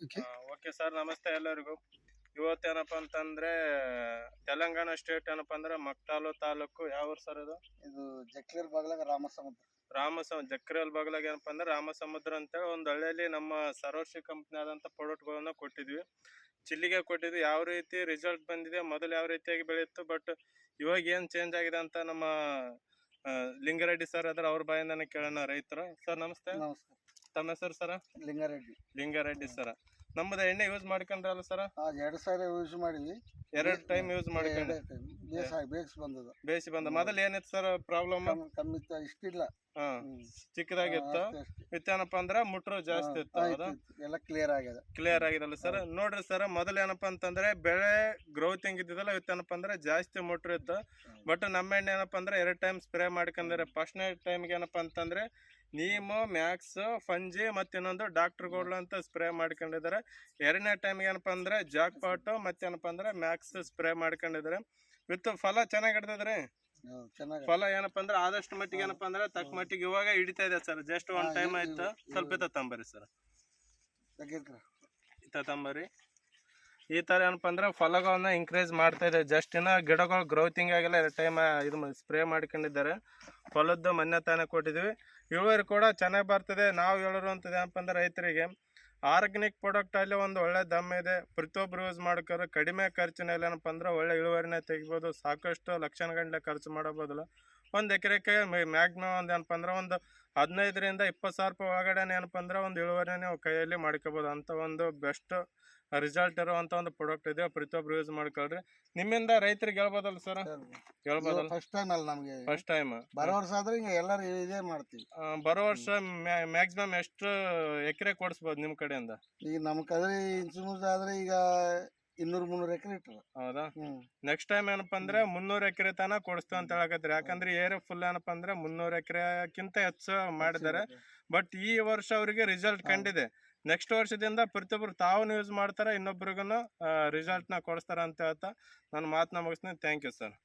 Okay. Okay sir, ನಮಸ್ತೆ ಎಲ್ಲರಿಗೂ. ಇವತ್ತೇನಪ್ಪ ಅಂತಂದ್ರೆ ತೆಲಂಗಾಣ ಸ್ಟೇಟ್ ಏನಪ್ಪ ಅಂದ್ರೆ ಮಕ್ತಾಲು ತಾಲೂಕು. ಯಾವ ಊರು ಸರ್ ಇದು? ಇದು ಜಕ್ಲೇರ್ ಬಾಗ್ಲಾಗ ರಾಮಸಮುದ್ರ. ಜಕ್ರಿಯಲ್ ಬಗಲಾಗ ಏನಪ್ಪ ಅಂದ್ರೆ ರಾಮಸಮುದ್ರ ಅಂತೇಳಿ ಒಂದು ಹಳ್ಳಿಯಲ್ಲಿ ನಮ್ಮ ಸರೋಶಿ ಕಂಪ್ನಿ ಆದಂಥ ಪ್ರಾಡಕ್ಟ್ಗಳನ್ನ ಕೊಟ್ಟಿದ್ವಿ, ಚಿಲ್ಲಿಗೆ ಕೊಟ್ಟಿದ್ವಿ. ಯಾವ ರೀತಿ ರಿಸಲ್ಟ್ ಬಂದಿದೆ, ಮೊದಲು ಯಾವ ರೀತಿಯಾಗಿ ಬೆಳೆಯಿತ್ತು, ಬಟ್ ಇವಾಗ ಏನು ಚೇಂಜ್ ಆಗಿದೆ ಅಂತ ನಮ್ಮ ಲಿಂಗಾರೆಡ್ಡಿ ಸರ್ ಅದ್ರ ಅವ್ರ ಬಾಯಿಂದಾನೆ ಕೇಳೋಣ. ರೈತರು ಸರ್ ನಮಸ್ತೆ. ನಮಸ್ಕಾರ. ತಮ್ಮ ಹೆಸರು ಸರ? ಲಿಂಗಾರೆಡ್ಡಿ ಸರ. ನಮ್ಮದ ಎಣ್ಣೆ ಯೂಸ್ ಮಾಡ್ಕೊಂಡ್ರಲ್ಲ ಸರ? 2 ಸಾರಿ ಯೂಸ್ ಮಾಡಿವಿ. 2 ಟೈಮ್ ಯೂಸ್ ಮಾಡ್ಕೊಂಡ್ರೆ ಬೇಸಿ ಬಂದ. ಮೊದಲು ಏನಿತ್ತು ಸರ್ ಪ್ರಾಬ್ಲಮ್? ಕಮ್ಮಿ ಇಷ್ಟಿಲ್ಲ, ಚಿಕ್ಕದಾಗಿತ್ತು. ಇತ್ತೇನಪ್ಪ ಅಂದ್ರೆ ಮುಟ್ರು ಜಾಸ್ತಿ ಇತ್ತು. ಎಲ್ಲ ಕ್ಲಿಯರ್ ಆಗಿದಲ್ಲ ಸರ್? ನೋಡ್ರಿ ಸರ್, ಮೊದಲು ಏನಪ್ಪಾ ಅಂತಂದ್ರೆ ಬೆಳೆ ಗ್ರೋತಿಂಗ್ ಇದ್ದಿದ್ದಲ್ಲ, ಇವತ್ತೇನಪ್ಪ ಅಂದ್ರೆ ಜಾಸ್ತಿ ಮುಟ್ರು ಇತ್ತು. ಬಟ್ ನಮ್ಮ ಎಣ್ಣೆ ಏನಪ್ಪಾ ಅಂದ್ರೆ 2 ಟೈಮ್ ಸ್ಪ್ರೇ ಮಾಡ್ಕೊಂಡ್ರೆ, ಫಸ್ಟ್ನೇ ಟೈಮ್ಗೆ ಏನಪ್ಪಾ ಅಂತಂದ್ರೆ ನೀಮು, ಮ್ಯಾಕ್ಸ್, ಫಂಜಿ ಮತ್ತೆ ಇನ್ನೊಂದು ಡಾಕ್ಟರ್ ಗೋಲ್ಡ್ ಅಂತ ಸ್ಪ್ರೇ ಮಾಡ್ಕೊಂಡಿದ್ದಾರೆ. 2ನೇ ಟೈಮ್ಗೆ ಏನಪ್ಪಾ ಅಂದ್ರೆ ಜಾಕ್ ಪಾಟು ಮತ್ತೇನಪ್ಪ ಅಂದ್ರೆ ಮ್ಯಾಕ್ಸ್ ಸ್ಪ್ರೇ ಮಾಡ್ಕೊಂಡಿದ್ದಾರೆ. ವಿತ್ ಫಲ ಚೆನ್ನಾಗಿ ಹಿಡ್ತದ್ರಿ. ಫಲ ಏನಪ್ಪಾ ಅಂದ್ರೆ ಆದಷ್ಟು ಮಟ್ಟಿಗೆ ಏನಪ್ಪಾ ಅಂದ್ರೆ ತಕ್ಕ ಮಟ್ಟಿಗೆ ಇವಾಗ ಹಿಡಿತಾ ಇದೆ ಸರ್. ಜಸ್ಟ್ 1 ಟೈಮ್ ಆಯ್ತು. ಸ್ವಲ್ಪ ತಂಬರಿ ಸರ್, ತಂಬರಿ. ಈ ತರ ಏನಪ್ಪಾ ಅಂದ್ರೆ ಫಲಗಳನ್ನ ಇನ್ಕ್ರೀಸ್ ಮಾಡ್ತಾ ಇದೆ. ಜಸ್ಟ್ ಇನ್ನ ಗಿಡಗಳು ಗ್ರೋತಿಂಗ್ ಆಗಿಲ್ಲ. 2 ಟೈಮ್ ಇದು ಸ್ಪ್ರೇ ಮಾಡ್ಕೊಂಡಿದ್ದಾರೆ. ಫಲದ್ದು ಮೊನ್ನೆ ತಾನೇ ಕೊಟ್ಟಿದ್ವಿ. ಇಳುವರಿ ಕೂಡ ಚೆನ್ನಾಗಿ ಬರ್ತದೆ. ನಾವು ಹೇಳಿರುವಂಥದ್ದು ಏನಪ್ಪ ಅಂದ್ರೆ ರೈತರಿಗೆ ಆರ್ಗ್ಯಾನಿಕ್ ಪ್ರಾಡಕ್ಟ್ ಅಲ್ಲಿ ಒಂದು ಒಳ್ಳೆ ದಮ್ ಇದೆ. ಪ್ರತಿಯೊಬ್ಬರು ಯೂಸ್ ಮಾಡ್ತಾರೆ. ಕಡಿಮೆ ಖರ್ಚಿನಲ್ಲಿ ಏನಪ್ಪ ಅಂದ್ರೆ ಒಳ್ಳೆ ಇಳುವರಿನ ತೆಗಿಬೋದು. ಸಾಕಷ್ಟು ಲಕ್ಷಣ ಗಂಟೆ ಖರ್ಚು ಮಾಡಬೋದಲ್ಲ. 1 ಎಕರೆಗೆ ಮ್ಯಾಕ್ಸಿಮಮ್ ಒಂದು ಏನಪ್ಪ ಅಂದ್ರೆ ಒಂದು 15 ರಿಂದ 20 ಸಾವಿರ ರೂಪಾಯಿ ಒಳಗಡೆ ಏನಪ್ಪ ಅಂದ್ರೆ ಒಂದು ಇಳುವರಿನ ನೀವು ಕೈಯಲ್ಲಿ ಮಾಡ್ಕೋಬೋದು ಅಂತ ಒಂದು ಬೆಸ್ಟ್ ರಿಸಲ್ಟ್ ಇರುವಂತ ಒಂದು ಪ್ರಾಡಕ್ಟ್ ಇದೆ. ಪ್ರತಿಯೊಬ್ರು ಯೂಸ್ ಮಾಡ್ಕೊಳ್ರಿ. ನಿಮ್ಮಿಂದ ರೈತರಿಗೆ ಹೇಳ್ಬೋದಲ್ಲ ಸರ್? ಹೇಳ್ಬೋದಲ್ಲ. ಫಸ್ಟ್ ಟೈಮ್ ಬರೋ ವರ್ಷ ಆದ್ರೆ ಎಲ್ಲರೂ ಇದೇ ಮಾಡ್ತೀವಿ. ಬರೋ ವರ್ಷ ಮ್ಯಾಕ್ಸಿಮಮ್ ಎಷ್ಟು ಎಕರೆ ಕೊಡಿಸ್ಬೋದು ನಿಮ್ ಕಡೆಯಿಂದ? ಈಗ ನಮ್ಮ ಕಡೆ ಇನ್ಸೂರೆನ್ಸ್ ಆದ್ರೆ ಈಗ 200-300 ಎಕರೆ ಇಟ್ಟರು. ಹೌದಾ? ನೆಕ್ಸ್ಟ್ ಟೈಮ್ ಏನಪ್ಪಾ ಅಂದ್ರೆ 300 ಎಕರೆ ತನ ಕೊಡಿಸ್ತು ಅಂತ ಹೇಳಕತ್ರಿ. ಯಾಕಂದ್ರೆ ಏರಿಯಾ ಫುಲ್ ಏನಪ್ಪಾ ಅಂದ್ರೆ 300 ಎಕರೆಕ್ಕಿಂತ ಹೆಚ್ಚು ಮಾಡಿದ್ದಾರೆ. ಬಟ್ ಈ ವರ್ಷ ಅವರಿಗೆ ರಿಸಲ್ಟ್ ಕಂಡಿದೆ. ನೆಕ್ಸ್ಟ್ ವರ್ಷದಿಂದ ಪ್ರತಿಯೊಬ್ಬರು ತಾವು ಯೂಸ್ ಮಾಡ್ತಾರೆ, ಇನ್ನೊಬ್ರಿಗೂ ರಿಸಲ್ಟ್ ನ ಕೊಡಿಸ್ತಾರ ಅಂತ ಹೇಳ್ತಾ ನಾನು ಮಾತನ್ನ ಮುಗಿಸ್ತೀನಿ. Thank you sir.